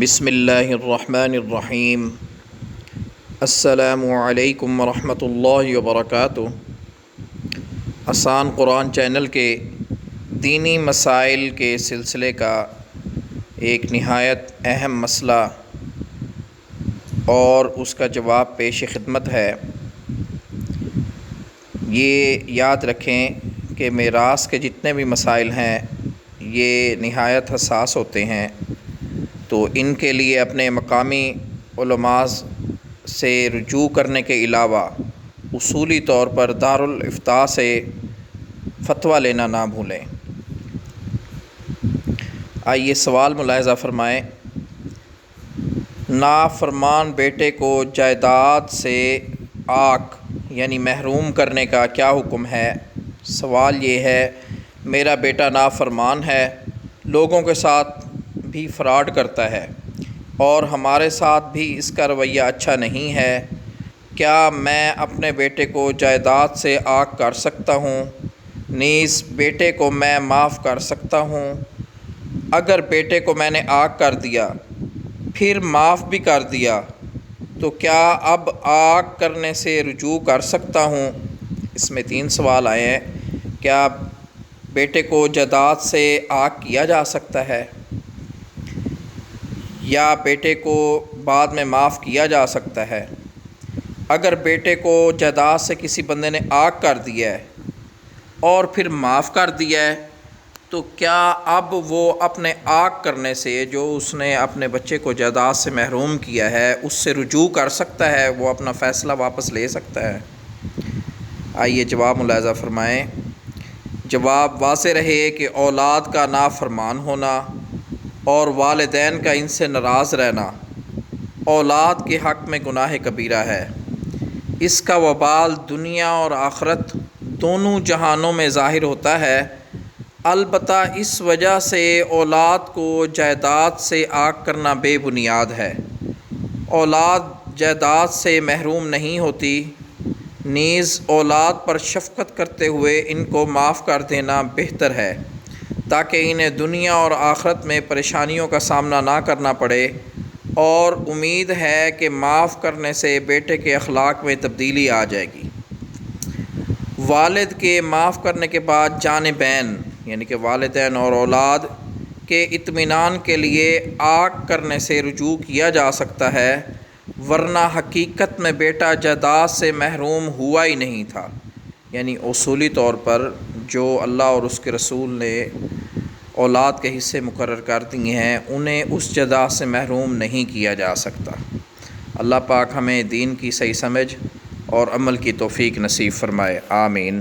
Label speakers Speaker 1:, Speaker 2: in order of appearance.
Speaker 1: بسم اللہ الرحمن الرحیم۔ السلام علیکم ورحمۃ اللہ وبرکاتہ۔ آسان قرآن چینل کے دینی مسائل کے سلسلے کا ایک نہایت اہم مسئلہ اور اس کا جواب پیش خدمت ہے۔ یہ یاد رکھیں کہ میراث کے جتنے بھی مسائل ہیں یہ نہایت حساس ہوتے ہیں، تو ان کے لیے اپنے مقامی علماء سے رجوع کرنے کے علاوہ اصولی طور پر دارالافتاء سے فتویٰ لینا نہ بھولیں۔ آئیے سوال ملاحظہ فرمائیں۔ نافرمان بیٹے کو جائیداد سے عاق یعنی محروم کرنے کا کیا حکم ہے؟ سوال یہ ہے، میرا بیٹا نافرمان ہے، لوگوں کے ساتھ بھی فراڈ کرتا ہے اور ہمارے ساتھ بھی اس کا رویہ اچھا نہیں ہے، کیا میں اپنے بیٹے کو جائیداد سے عاق کر سکتا ہوں؟ نیز بیٹے کو میں معاف کر سکتا ہوں؟ اگر بیٹے کو میں نے عاق کر دیا پھر معاف بھی کر دیا تو کیا اب عاق کرنے سے رجوع کر سکتا ہوں؟ اس میں 3 سوال آئے ہیں۔ کیا بیٹے کو جائیداد سے عاق کیا جا سکتا ہے یا بیٹے کو بعد میں معاف کیا جا سکتا ہے؟ اگر بیٹے کو جائیداد سے کسی بندے نے عاق کر دیا ہے اور پھر معاف کر دیا ہے تو کیا اب وہ اپنے عاق کرنے سے جو اس نے اپنے بچے کو جائیداد سے محروم کیا ہے اس سے رجوع کر سکتا ہے، وہ اپنا فیصلہ واپس لے سکتا ہے؟ آئیے جواب ملاحظہ فرمائیں۔ جواب واضح رہے کہ اولاد کا نافرمان ہونا اور والدین کا ان سے ناراض رہنا اولاد کے حق میں گناہ کبیرہ ہے۔ اس کا وبال دنیا اور آخرت دونوں جہانوں میں ظاہر ہوتا ہے، البتہ اس وجہ سے اولاد کو جائیداد سے عاق کرنا بے بنیاد ہے۔ اولاد جائیداد سے محروم نہیں ہوتی، نیز اولاد پر شفقت کرتے ہوئے ان کو معاف کر دینا بہتر ہے تاکہ انہیں دنیا اور آخرت میں پریشانیوں کا سامنا نہ کرنا پڑے، اور امید ہے کہ معاف کرنے سے بیٹے کے اخلاق میں تبدیلی آ جائے گی۔ والد کے معاف کرنے کے بعد جانبین یعنی کہ والدین اور اولاد کے اطمینان کے لیے عاق کرنے سے رجوع کیا جا سکتا ہے، ورنہ حقیقت میں بیٹا جائیداد سے محروم ہوا ہی نہیں تھا، یعنی اصولی طور پر جو اللہ اور اس کے رسول نے اولاد کے حصے مقرر کر دیے ہیں انہیں اس جائیداد سے محروم نہیں کیا جا سکتا۔ اللہ پاک ہمیں دین کی صحیح سمجھ اور عمل کی توفیق نصیب فرمائے، آمین۔